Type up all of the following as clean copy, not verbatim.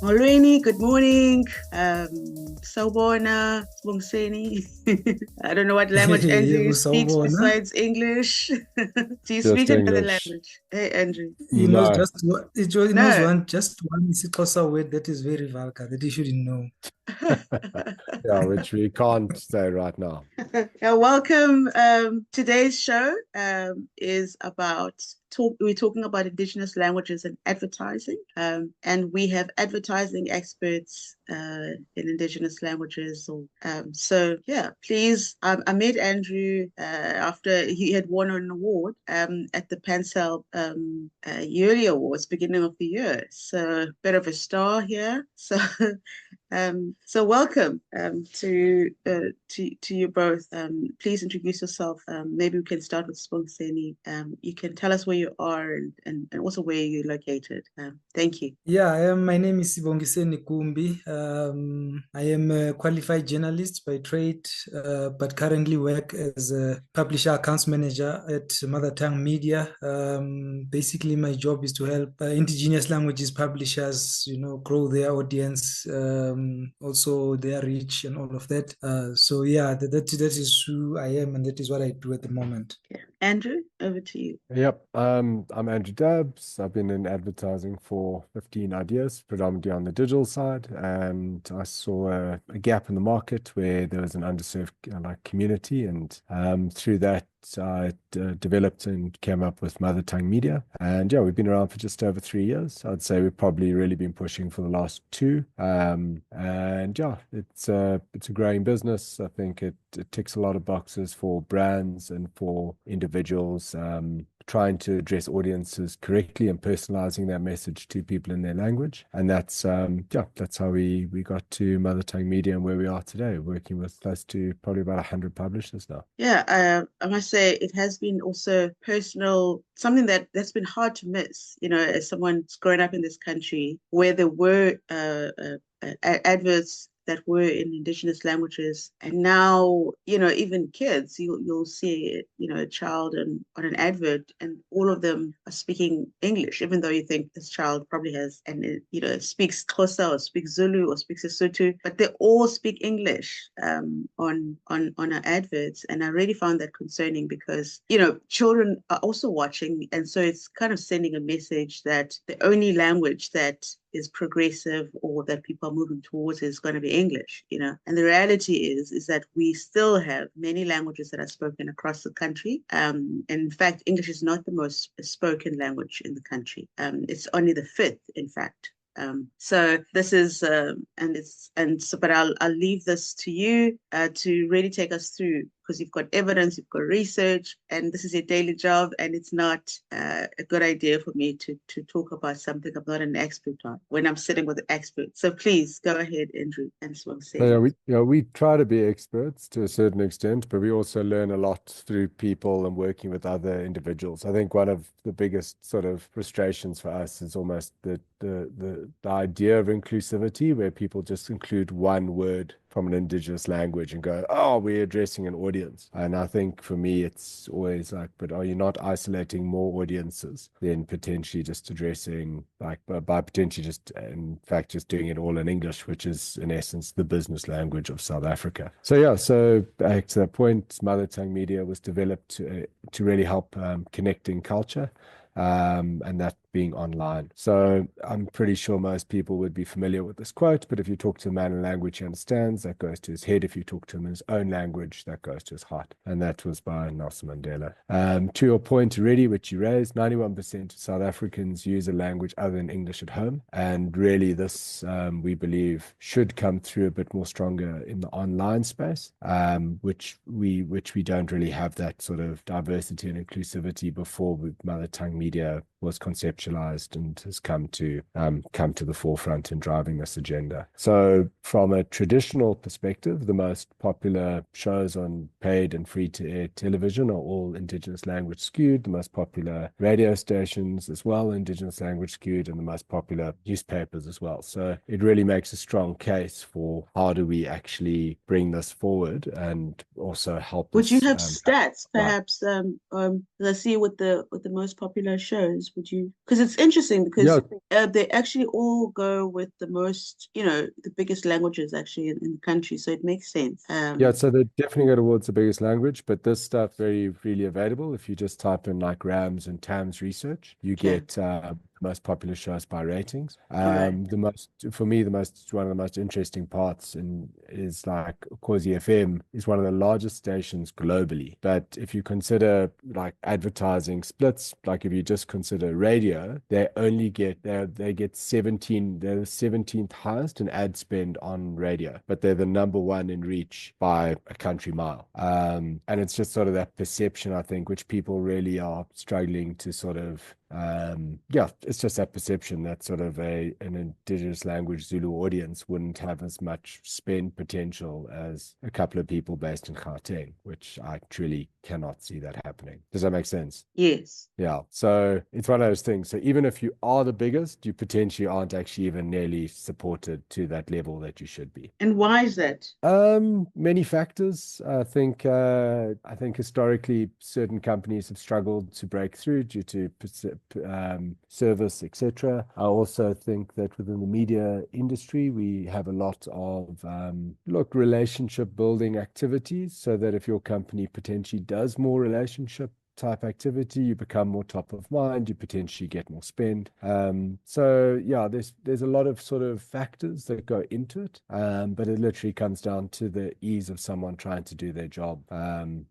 Molweni, good morning. Sawubona, Sibongiseni. I don't know what language Andrew Yebo, speaks sawubona. besides English. Do you speak Just another English. language? Hey, Andrew. He knows No. just one, he knows No. just one isiXhosa word that is very vulgar that he shouldn't know. Yeah, which we can't say right now. Welcome. Today's show is about we're talking about Indigenous languages and advertising. And we have advertising experts in Indigenous languages. So yeah, please. I met Andrew after he had won an award at the Pansel Yearly Awards, beginning of the year. So bit of a star here. So welcome to you both. Please introduce yourself. Maybe we can start with Sibongiseni. You can tell us where you are and also where you're located. Thank you. Yeah, my name is Sibongiseni Gumbi. I am a qualified journalist by trade, but currently work as a publisher accounts manager at Mother Tongue Media. Basically, my job is to help Indigenous languages publishers, grow their audience, also their reach and all of that. So yeah, that is who I am, and that is what I do at the moment. Yeah. Andrew, over to you. Yep. I'm Andrew Dabbs. I've been in advertising for 15 odd years, predominantly on the digital side, and I saw a gap in the market where there was an underserved community, and through that I developed and came up with Mother Tongue Media. And yeah, we've been around for just over 3 years. I'd say we've probably really been pushing for the last 2. And yeah, it's a growing business. I think it ticks a lot of boxes for brands and for individuals, trying to address audiences correctly and personalizing that message to people in their language. And that's how we got to Mother Tongue Media and where we are today, working with close to probably about 100 publishers now. Yeah, I must say it has been also personal, something that's been hard to miss, as someone who's grown up in this country where there were adverts that were in Indigenous languages, and now even kids, you'll see a child on an advert, and all of them are speaking English, even though you think this child probably has and speaks Xhosa or speaks Zulu or speaks Sesotho, but they all speak English on our adverts, and I really found that concerning because children are also watching, and so it's kind of sending a message that the only language that is progressive or that people are moving towards is going to be English, And the reality is that we still have many languages that are spoken across the country. And in fact, English is not the most spoken language in the country. It's only the 5th, in fact. So this is but I'll leave this to you to really take us through, because you've got evidence, you've got research, and this is your daily job, and it's not a good idea for me to talk about something I'm not an expert on when I'm sitting with an expert. So please go ahead, Andrew, and Sibongiseni. We try to be experts to a certain extent, but we also learn a lot through people and working with other individuals. I think one of the biggest sort of frustrations for us is almost the idea of inclusivity, where people just include one word from an Indigenous language and go, oh, we're addressing an audience. And I think for me, it's always like, but are you not isolating more audiences than potentially just addressing, by potentially just, in fact, just doing it all in English, which is in essence the business language of South Africa. So yeah, so back to that point, Mother Tongue Media was developed to really help connecting culture. And that being online. So I'm pretty sure most people would be familiar with this quote, but if you talk to a man in language he understands, that goes to his head. If you talk to him in his own language, that goes to his heart. And that was by Nelson Mandela. To your point already, which you raised, 91% of South Africans use a language other than English at home. And really this, we believe, should come through a bit more stronger in the online space, which we don't really have that sort of diversity and inclusivity before with Mother Tongue Media was conceptualized and has come to the forefront in driving this agenda. So from a traditional perspective, the most popular shows on paid and free-to-air television are all Indigenous language skewed. The most popular radio stations as well, Indigenous language skewed, and the most popular newspapers as well. So it really makes a strong case for how do we actually bring this forward and also help Would us. you have stats, perhaps? Let's see what the most popular shows would you? Because it's interesting Yeah, because they actually all go with the most, the biggest languages actually in the country, so it makes sense. yeah, so they definitely go towards the biggest language, but this stuff very freely available. If you just type in like Rams and TAMS research, you Okay. get most popular shows by ratings. All right. For me, one of the most interesting parts is like, of course, FM is one of the largest stations globally. But if you consider like advertising splits, like if you just consider radio, they get 17, they're the 17th highest in ad spend on radio, but they're the number one in reach by a country mile. And it's just sort of that perception, I think, which people really are struggling to sort of it's just that perception that sort of an indigenous language Zulu audience wouldn't have as much spend potential as a couple of people based in Gauteng, which I truly cannot see that happening. Does that make sense? Yes. Yeah. So it's one of those things. So even if you are the biggest, you potentially aren't actually even nearly supported to that level that you should be. And why is that? Many factors. I think historically certain companies have struggled to break through due to service, etc. I also think that within the media industry, we have a lot of relationship building activities, so that if your company potentially does more relationship type activity, you become more top of mind, you potentially get more spend. So yeah, there's a lot of sort of factors that go into it, but it literally comes down to the ease of someone trying to do their job, and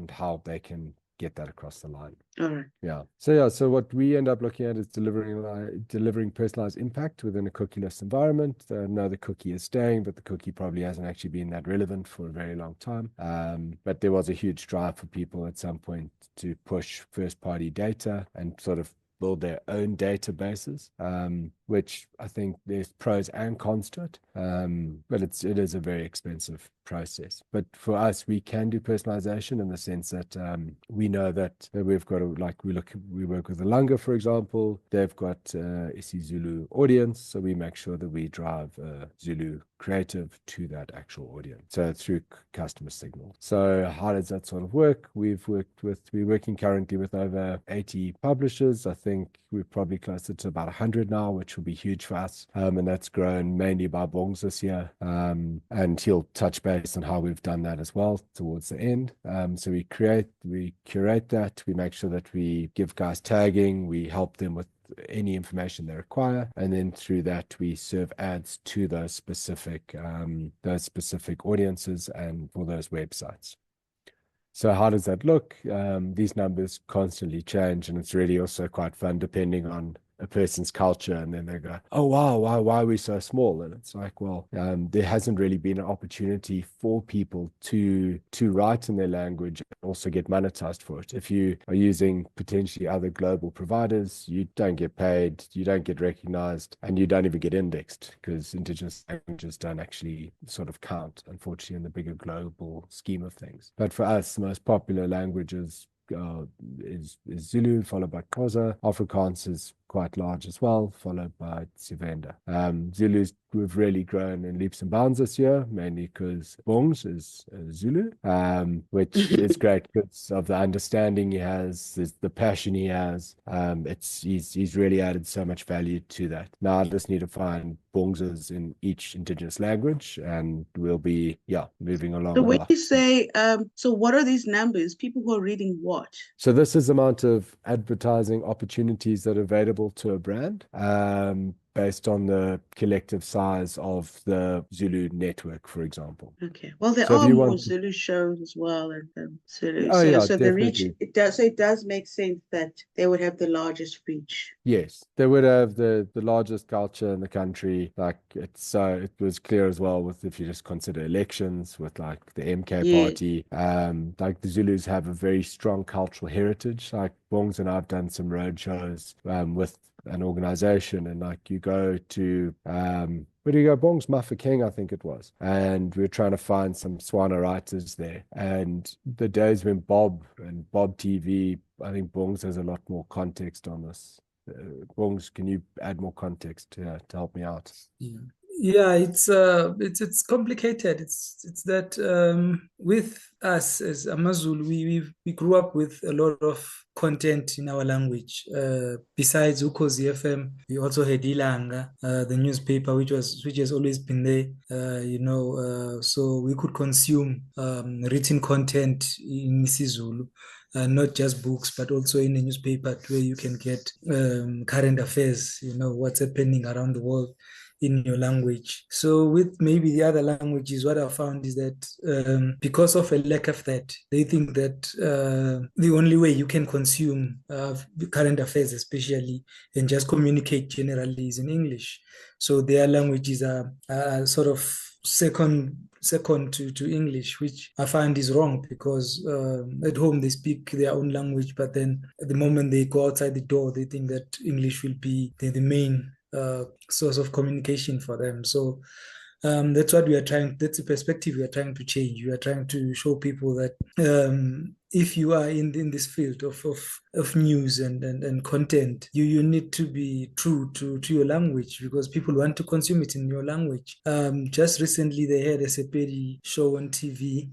how they can get that across the line. All right. Yeah. So what we end up looking at is delivering personalized impact within a cookieless environment. No, the cookie is staying, but the cookie probably hasn't actually been that relevant for a very long time. But there was a huge drive for people at some point to push first-party data and sort of build their own databases, which I think there's pros and cons to it. But it is a very expensive process. But for us, we can do personalization in the sense that we know that we've got we work with the Langa, for example. They've got isiZulu audience, so we make sure that we drive Zulu creative to that actual audience. So through customer signal. So how does that sort of work? We're working currently with over 80 publishers. I think we're probably closer to about 100 now, which will be huge for us. And that's grown mainly by Bongs this year. And he'll touch base on how we've done that as well towards the end. So we curate that. We make sure that we give guys tagging. We help them with any information they require, and then through that we serve ads to those specific audiences and for those websites. So how does that look? These numbers constantly change, and it's really also quite fun depending on a person's culture, and then they go, oh wow, why are we so small? And it's like, well, there hasn't really been an opportunity for people to write in their language and also get monetized for it. If you are using potentially other global providers, you don't get paid, you don't get recognized, and you don't even get indexed, because indigenous languages don't actually sort of count, unfortunately, in the bigger global scheme of things. But for us, the most popular languages is Zulu, followed by Xhosa. Afrikaans is quite large as well, followed by Tsivenda. Zulu's, we've really grown in leaps and bounds this year, mainly because Bongs is Zulu, which is great because of the understanding he has, the passion he has. He's really added so much value to that. Now I just need to find Bongses in each indigenous language, and we'll be moving along. So when you say, so what are these numbers? People who are reading what? So this is the amount of advertising opportunities that are available to a brand, based on the collective size of the Zulu network, for example. Okay. Well, there So if are you more want Zulu shows as well, and Zulu. Oh yeah, So the reach, definitely. it does make sense that they would have the largest reach. Yes, they would have the largest culture in the country. Like it was clear as well with, if you just consider elections with like the MK Yeah. party, like the Zulus have a very strong cultural heritage. Like Bongs and I've done some road shows with an organization, and like you go to where do you go? Bongs Mafeking, I think it was. And we were trying to find some Swana writers there. And the days when Bob TV, I think Bongs has a lot more context on this. Bongs, can you add more context to help me out? Yeah. Yeah, it's complicated. It's that with us as Amazulu, we grew up with a lot of content in our language. Besides Ukhozi FM, we also had Ilanga, the newspaper, which has always been there. So we could consume written content in isiZulu. Not just books, but also in a newspaper where you can get current affairs, what's happening around the world in your language. So with maybe the other languages, what I found is that because of a lack of that, they think that the only way you can consume current affairs, especially, and just communicate generally is in English. So their languages are sort of second to English, which I find is wrong because at home they speak their own language, but then at the moment they go outside the door, they think that English will be the main source of communication for them. So that's what we are trying, that's the perspective we are trying to change. We are trying to show people that if you are in this field of news and content, you need to be true to your language because people want to consume it in your language. Just recently, they had a Sepedi show on TV,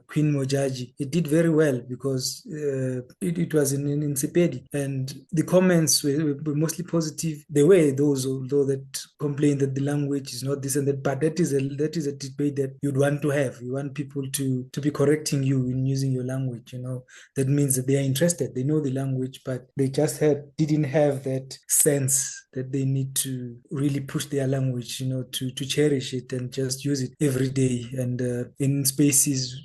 Queen Mojaji. It did very well because it was in Sepedi, and the comments were mostly positive. There were those, although, that complained that the language is not this and that, but that is a debate that you'd want to have. You want people to be correcting you in using your language. That means that they are interested. They know the language, but they just didn't have that sense that they need to really push their language, to cherish it and just use it every day. And in spaces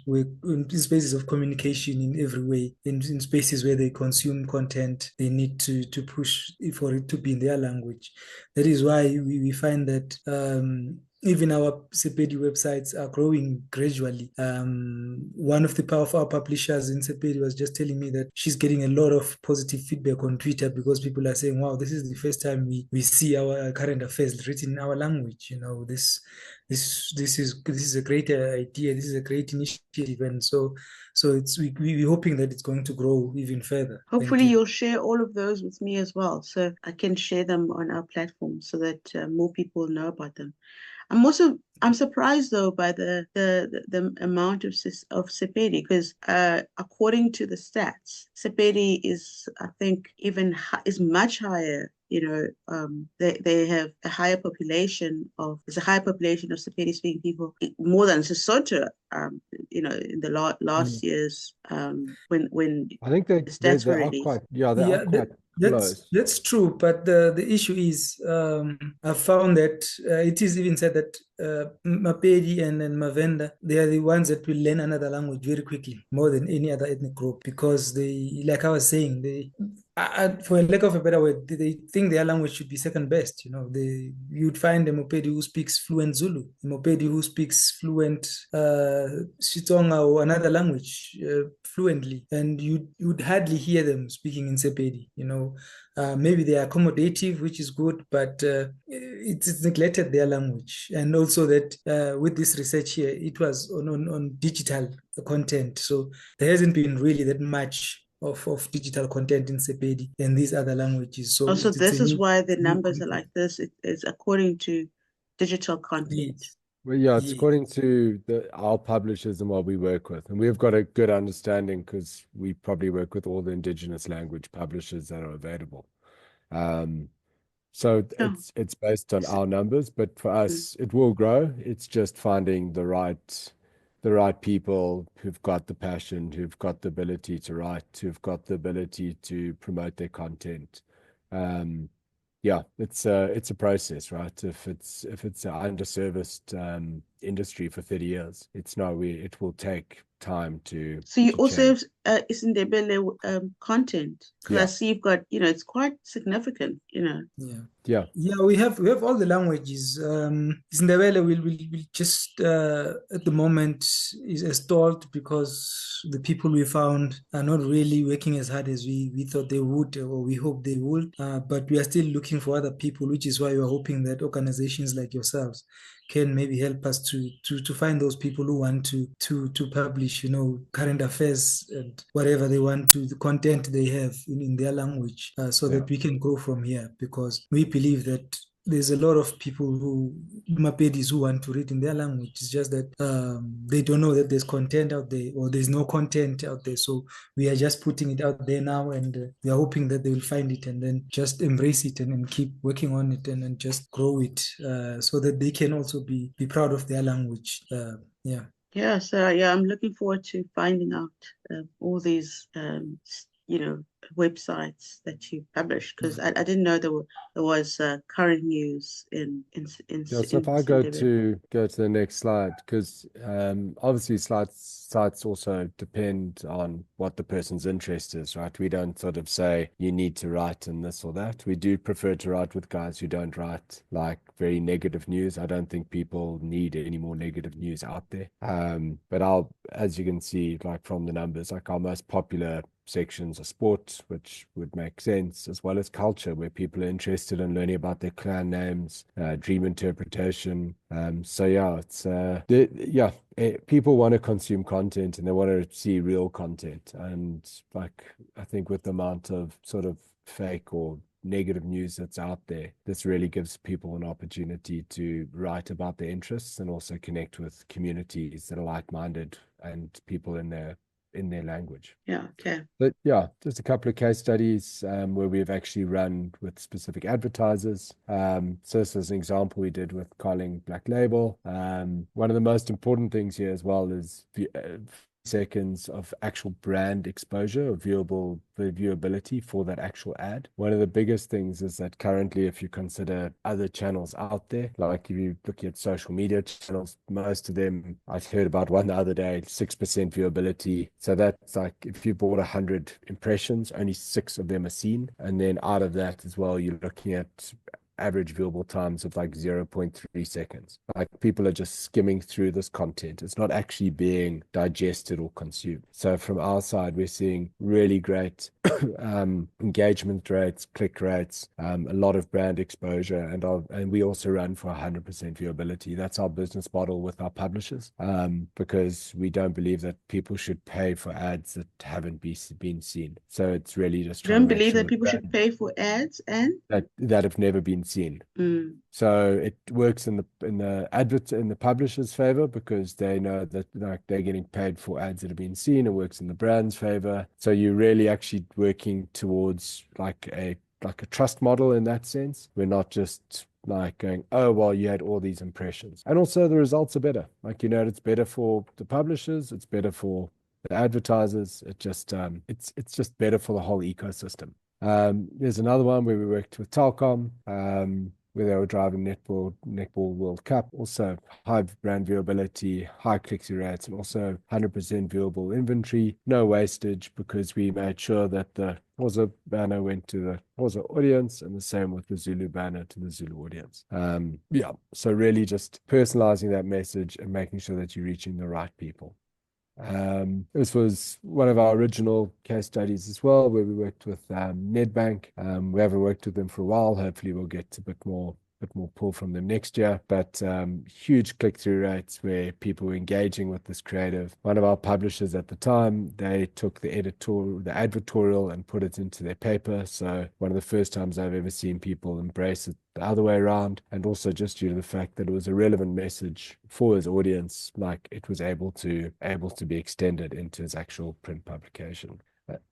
of communication in every way, in spaces where they consume content, they need to push for it to be in their language. That is why we find that even our Sepedi websites are growing gradually. One of our publishers in Sepedi was just telling me that she's getting a lot of positive feedback on Twitter because people are saying, wow, this is the first time we see our current affairs written in our language. This is a great idea. This is a great initiative. And so we're hoping that it's going to grow even further. Hopefully you'll share all of those with me as well, so I can share them on our platform so that more people know about them. I'm surprised though by the amount of Sepedi because according to the stats, Sepedi is, I think, is much higher. They have a higher population of Sepedi speaking people, more than Sesotho. In the last years, when I think the stats they were are released. they are quite close. That's true, but the issue is I found that it is even said that Mapedi and Mavenda, they are the ones that will learn another language very quickly, more than any other ethnic group, because they, like I was saying, for a lack of a better word, they think their language should be second best. You'd find a Mopedi who speaks fluent Zulu, a Mopedi who speaks fluent Xitsonga or another language fluently, and you'd hardly hear them speaking in Sepedi. Maybe they are accommodative, which is good, but it's neglected their language. And also that with this research here, it was on digital content, so there hasn't been really that much of digital content in Sepedi and these other languages. So also, this is why the numbers are content. like this. It is according to digital content. Yes. Well, yeah, it's Yeah. according to our publishers and what we work with. And we've got a good understanding because we probably work with all the Indigenous language publishers that are available. So Oh. it's based on our numbers, but for us, it will grow. It's just finding the right people who've got the passion, who've got the ability to write, who've got the ability to promote their content. Yeah, it's a process, right? If it's an underserviced industry for 30 years, it will take time to. So you to also change. have Isindebele content, because I see you've got, it's quite significant, Yeah. We have all the languages. Isindebele will just at the moment is stalled because the people we found are not really working as hard as we thought they would, or we hope they would. But we are still looking for other people, which is why we are hoping that organizations like yourselves can maybe help us to find those people who want to publish, current affairs and whatever they want to, the content they have in their language, so that we can grow from here, because we believe that there's a lot of people who Mapedis who want to read in their language. It's just that they don't know that there's content out there or there's no content out there. So we are just putting it out there now, and we are hoping that they will find it and then just embrace it and keep working on it and just grow it so that they can also be proud of their language. Yeah. Yeah, so yeah, I'm looking forward to finding out all these websites that you publish, because I didn't know there was current news Yeah, so if in I go Sindebele. to the next slide, because obviously sites also depend on what the person's interest is, right? We don't sort of say you need to write in this or that. We do prefer to write with guys who don't write like very negative news. I don't think people need any more negative news out there. But as you can see, like from the numbers, like our most popular sections are sports, which would make sense, as well as culture, where people are interested in learning about their clan names, dream interpretation. So yeah, people want to consume content and they want to see real content. And like, I think with the amount of sort of fake or negative news that's out there, this really gives people an opportunity to write about their interests and also connect with communities that are like-minded and people in their language. Yeah, okay. But yeah, just a couple of case studies where we've actually run with specific advertisers. So this is an example we did with Carling Black Label. One of the most important things here as well is seconds of actual brand exposure or viewability for that actual ad. One of the biggest things is that currently, if you consider other channels out there, like if you look at social media channels, most of them, I heard about one the other day, 6% viewability. So that's like if you bought 100 impressions, only 6 of them are seen. And then out of that as well, you're looking at average viewable times of like 0.3 seconds. Like people are just skimming through this content. It's not actually being digested or consumed. So from our side, we're seeing really great engagement rates, click rates, a lot of brand exposure, and we also run for 100% viewability. That's our business model with our publishers, because we don't believe that people should pay for ads that haven't been seen. So it's really just You trying don't to make believe sure that people should pay for ads and that have never been seen. So it works in the publisher's favor because they know that like they're getting paid for ads that have been seen. It works in the brand's favor. So you're really actually working towards like a trust model in that sense. We're not just like going, oh, well, you had all these impressions. And also the results are better. Like, it's better for the publishers. It's better for the advertisers. It just, it's just better for the whole ecosystem. There's another one where we worked with Telkom, where they were driving Netball World Cup. Also high brand viewability, high click-through rates, and also 100% viewable inventory, no wastage, because we made sure that the Xhosa banner went to the Xhosa audience, and the same with the Zulu banner to the Zulu audience. Yeah, so really just personalizing that message and making sure that you're reaching the right people. This was one of our original case studies as well, where we worked with Nedbank. We haven't worked with them for a while. Hopefully we'll get a bit more pull from them next year, but huge click-through rates where people were engaging with this creative. One of our publishers at the time, they took the advertorial and put it into their paper. So one of the first times I've ever seen people embrace it the other way around, and also just due to the fact that it was a relevant message for his audience, like it was able to be extended into his actual print publication.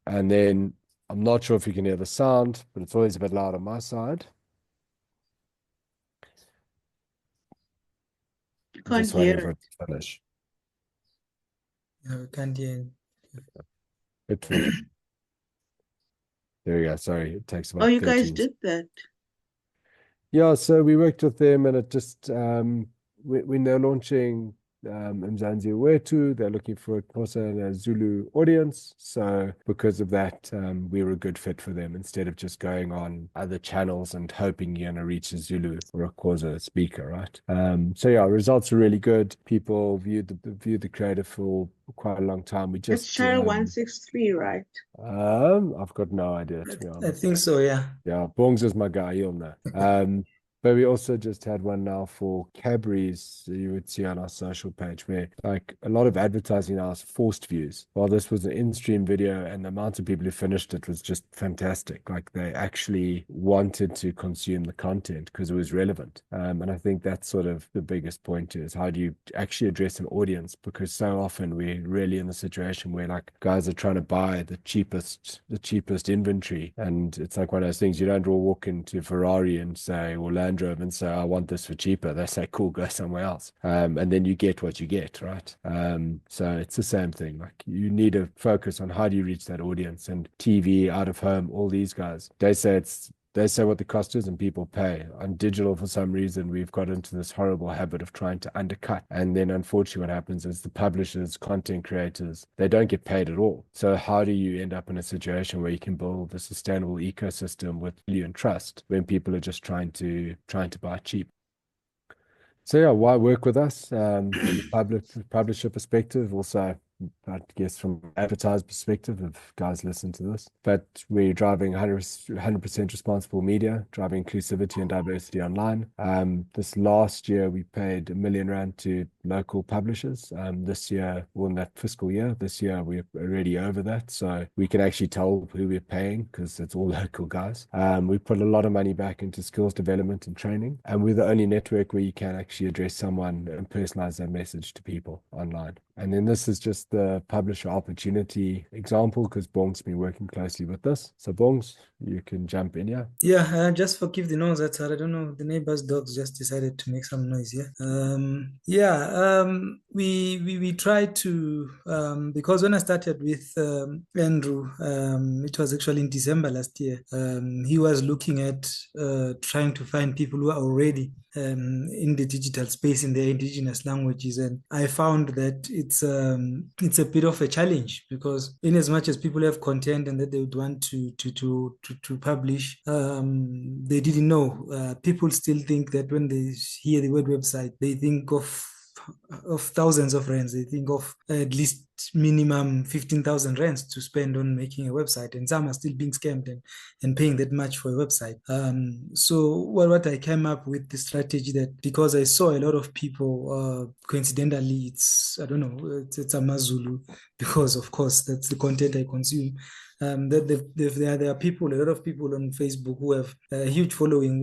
And then I'm not sure if you can hear the sound, but it's always a bit loud on my side. can't Just waiting hear for it. it to finish. Yeah, we can't hear. It finished. There we go. Sorry, it takes about Oh, you guys 13 did that. Yeah, so we worked with them, and it just when they're launching Mzansi Wetu, they're looking for a Xhosa and a Zulu audience. So because of that, we were a good fit for them instead of just going on other channels and hoping you're gonna reach a Zulu or a Xhosa speaker, right? So yeah, results are really good. People viewed the creative for quite a long time. We It's just channel 163, right? I've got no idea, to be I honest. think so, yeah. Yeah, Bongs is my guy, you'll know. But we also just had one now for Cadbury's, you would see on our social page, where like a lot of advertising now is forced views. While this was an in-stream video, and the amount of people who finished it was just fantastic. Like they actually wanted to consume the content because it was relevant. And I think that's sort of the biggest point, is how do you actually address an audience? Because so often we're really in the situation where like guys are trying to buy the cheapest inventory, and it's like one of those things. You don't walk into Ferrari and say, or Land Rover, and say, I want this for cheaper. They say, cool, go somewhere else. And then you get what you get, right? So it's the same thing. Like you need to focus on how do you reach that audience. And TV, out of home, all these guys, they say what the cost is and people pay. On digital, for some reason, we've got into this horrible habit of trying to undercut. And then unfortunately what happens is the publishers, content creators, they don't get paid at all. So how do you end up in a situation where you can build a sustainable ecosystem with value and trust when people are just trying to buy cheap? So yeah, why work with us? From a publisher perspective, also I guess from an advertiser perspective, if guys listen to this, but we're driving 100% responsible media, driving inclusivity and diversity online. This last year, we paid R1 million to local publishers. This year, well, in that fiscal year, this year, we're already over that. So we can actually tell who we're paying because it's all local guys. We put a lot of money back into skills development and training. And we're the only network where you can actually address someone and personalize that message to people online. And then this is just the publisher opportunity example, because Bong's been working closely with this. So Bongs, you can jump in here. Yeah, just forgive the noise outside. I don't know, the neighbor's dogs just decided to make some noise here. We tried to because when I started with Andrew, it was actually in December last year. He was looking at trying to find people who are already in the digital space in their indigenous languages, and I found that it's a bit of a challenge, because in as much as people have content and that they would want to publish, they didn't know. People still think that when they hear the word website, they think of thousands of rands. They think of at least minimum 15,000 rands to spend on making a website, and some are still being scammed and paying that much for a website. So what I came up with the strategy that, because I saw a lot of people, coincidentally, I don't know, it's Amazulu, because of course that's the content I consume. That there are people, a lot of people on Facebook who have a huge following,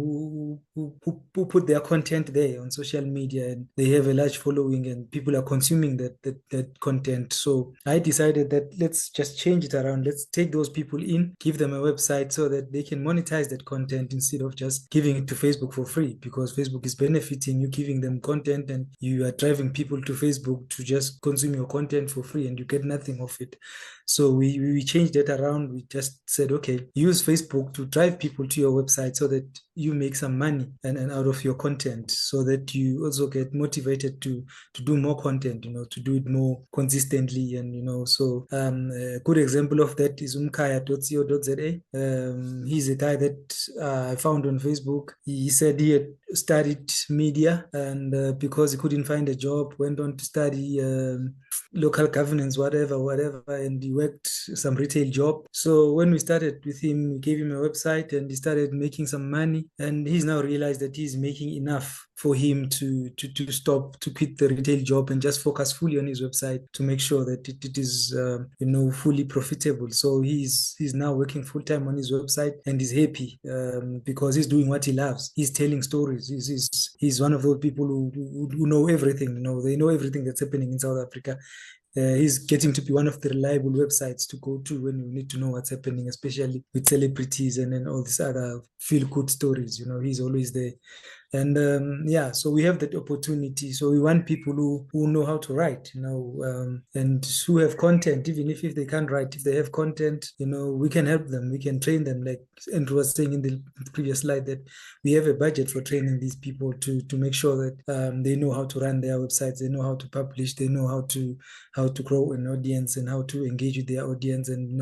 who put their content there on social media, and they have a large following, and people are consuming that content. So I decided that let's just change it around. Let's take those people in, give them a website so that they can monetize that content instead of just giving it to Facebook for free, because Facebook is benefiting you giving them content, and you are driving people to Facebook to just consume your content for free, and you get nothing of it. So we changed that around. We just said, okay, use Facebook to drive people to your website so that you make some money and out of your content, so that you also get motivated to do more content, to do it more consistently. And so a good example of that is umkaya.co.za. He's a guy that I found on Facebook. He said he had studied media, and because he couldn't find a job, went on to study local governance, whatever, and he worked some retail job. So when we started with him, we gave him a website, and he started making some money, and he's now realized that he's making enough for him to quit the retail job and just focus fully on his website to make sure that it is fully profitable. So he's now working full time on his website, and he's happy because he's doing what he loves. He's telling stories. He's one of those people who know everything. They know everything that's happening in South Africa. He's getting to be one of the reliable websites to go to when you need to know what's happening, especially with celebrities and then all these other feel-good stories. He's always there. And so we have that opportunity. So we want people who know how to write, and who have content, even if they can't write. If they have content, we can help them. We can train them. Like Andrew was saying in the previous slide, that we have a budget for training these people to make sure that they know how to run their websites, they know how to publish, they know how to grow an audience and how to engage with their audience, and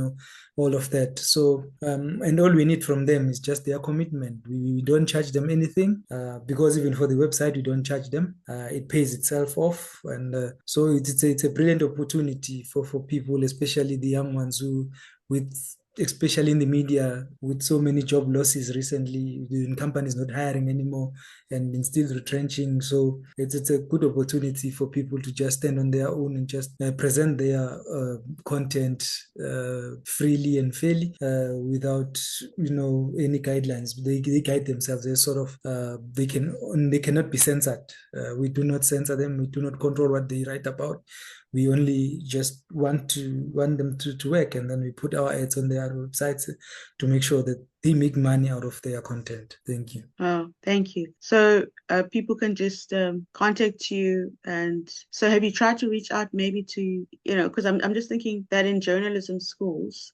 all of that. So and all we need from them is just their commitment. We don't charge them anything. Because even for the website, we don't charge them. It pays itself off. And so it's a brilliant opportunity for people, especially the young ones who, with especially in the media, with so many job losses recently, in companies not hiring anymore and instead retrenching. So it's a good opportunity for people to just stand on their own and just present their content freely and fairly without any guidelines. They guide themselves. They sort of they cannot be censored. We do not censor them. We do not control what they write about. We only just want them to work, and then we put our ads on their websites to make sure that they make money out of their content. Thank you. Oh, thank you. So people can just contact you. And so have you tried to reach out maybe to, because I'm just thinking that in journalism schools,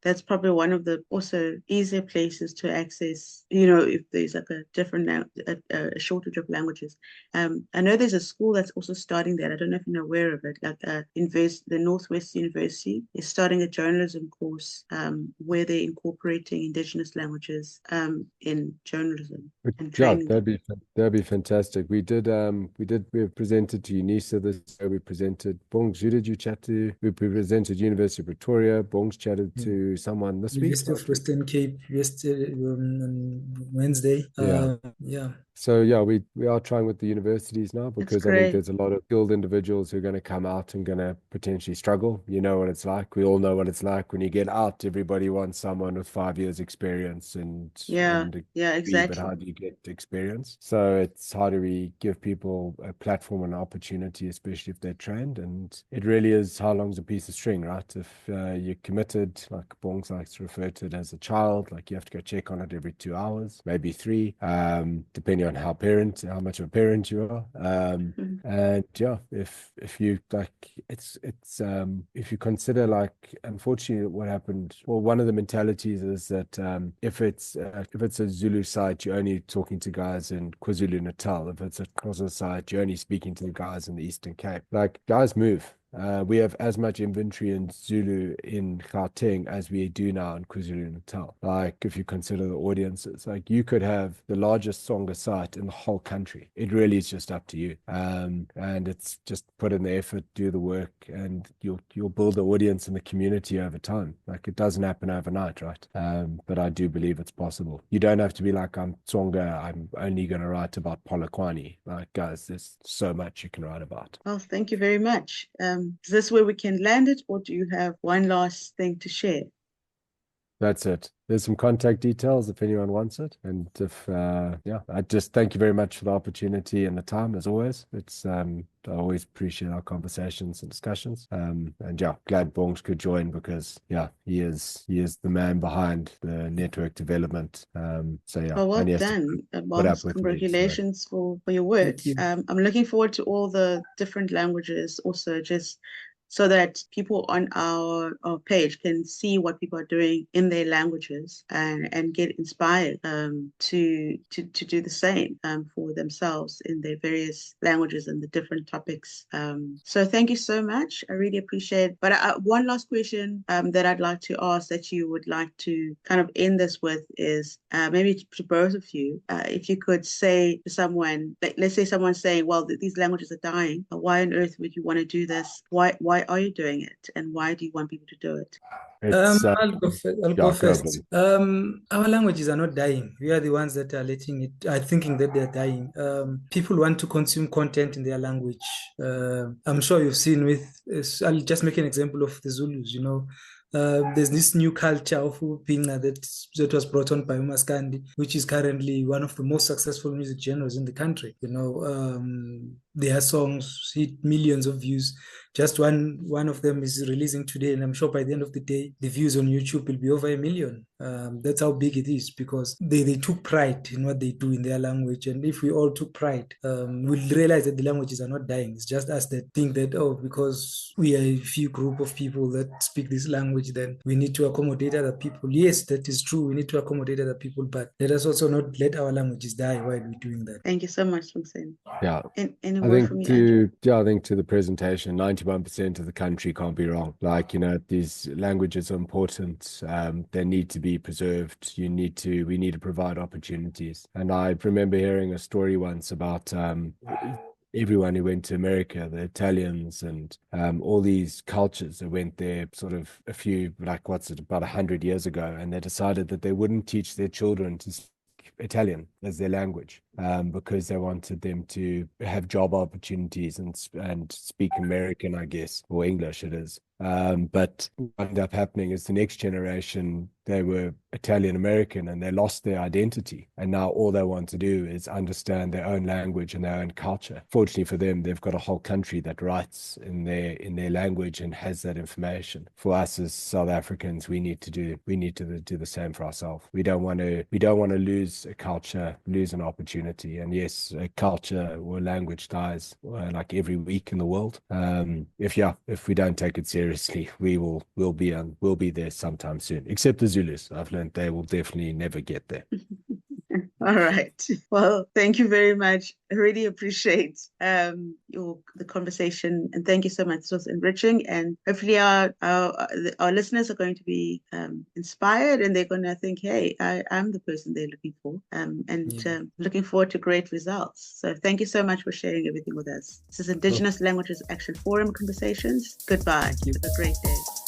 that's probably one of the also easier places to access, if there's like a different, a shortage of languages. I know there's a school that's also starting that. I don't know if you're aware of it, like the Northwest University is starting a journalism course where they're incorporating Indigenous languages in journalism and Yeah, training. that'd be fantastic. We presented to UNISA this year. We presented Bongs. Who did you chat to? We presented University of Pretoria. Bongs chatted to someone this week. University of Western Cape yesterday on Wednesday. Yeah. Yeah. So yeah, we are trying with the universities now, because I think there's a lot of skilled individuals who are going to come out and going to potentially struggle. You know what it's like. We all know what it's like when you get out. Everybody wants someone with 5 years experience and exactly. But how do you get experience? So it's how do we give people a platform and an opportunity, especially if they're trained? And it really is how long's a piece of string, right? If you're committed, like Bongs likes to refer to it as a child, like you have to go check on it every 2 hours, maybe 3, depending on how much of a parent you are. And yeah, if you like, it's if you consider, like, unfortunately what happened, well, one of the mentalities is that if it's a Zulu site, you're only talking to guys in KwaZulu-Natal. If it's a Xhosa site, you're only speaking to the guys in the Eastern Cape. Like, guys move. We have as much inventory in Zulu in Gauteng as we do now in KwaZulu-Natal. Like, if you consider the audiences, like, you could have the largest Tsonga site in the whole country. It really is just up to you. And it's just put in the effort, do the work, and you'll build the audience and the community over time. Like, it doesn't happen overnight, right? But I do believe it's possible. You don't have to be like, I'm Tsonga, I'm only going to write about Polokwane. Like, guys, there's so much you can write about. Well, thank you very much. Is this where we can land it, or do you have one last thing to share? That's it. There's some contact details if anyone wants it. And if, I just thank you very much for the opportunity and the time, as always. It's, I always appreciate our conversations and discussions. And yeah, glad Bongs could join, because yeah, he is the man behind the network development. So yeah. Well done. Bongs, congratulations for your work. I'm looking forward to all the different languages also, just so that people on our page can see what people are doing in their languages and get inspired to do the same for themselves in their various languages and the different topics. So thank you so much. I really appreciate it. But one last question that I'd like to ask, that you would like to kind of end this with, is maybe to both of you, if you could say to someone, let's say someone's saying, well, these languages are dying. Why on earth would you want to do this? Why are you doing it, and why do you want people to do it? I'll go first. Our languages are not dying. We are the ones that are thinking that they're dying. People want to consume content in their language. I'm sure you've seen I'll just make an example of the Zulus, there's this new culture of Upinga that was brought on by Umaskandi, which is currently one of the most successful music genres in the country. Their songs hit millions of views. Just one of them is releasing today, and I'm sure by the end of the day, the views on YouTube will be over 1 million. That's how big it is, because they took pride in what they do in their language. And if we all took pride, we'll realize that the languages are not dying. It's just us that think that, because we are a few group of people that speak this language, then we need to accommodate other people. Yes, that is true. We need to accommodate other people, but let us also not let our languages die while we're doing that. Thank you so much, Sibongiseni. Yeah. Any word from you, Andrew? I think to the presentation, 91% of the country can't be wrong. Like, these languages are important. They need to be preserved. We need to provide opportunities. And I remember hearing a story once about everyone who went to America, the Italians and all these cultures that went there sort of about 100 years ago, and they decided that they wouldn't teach their children to speak Italian as their language because they wanted them to have job opportunities and speak American, I guess, or English it is. But what ended up happening is the next generation, they were Italian American and they lost their identity. And now all they want to do is understand their own language and their own culture. Fortunately for them, they've got a whole country that writes in their language and has that information. For us as South Africans, we need to do the same for ourselves. We don't want to lose a culture, lose an opportunity. And yes, a culture or language dies like every week in the world. If we don't take it seriously, we'll be there sometime soon. Except the Zulus, I've learned they will definitely never get there. All right. Well, thank you very much. I really appreciate the conversation, and thank you so much. This was enriching, and hopefully our listeners are going to be inspired, and they're going to think, "Hey, I'm the person they're looking for," looking forward to great results. So, thank you so much for sharing everything with us. This is Indigenous Languages Action Forum Conversations. Goodbye. Have a great day.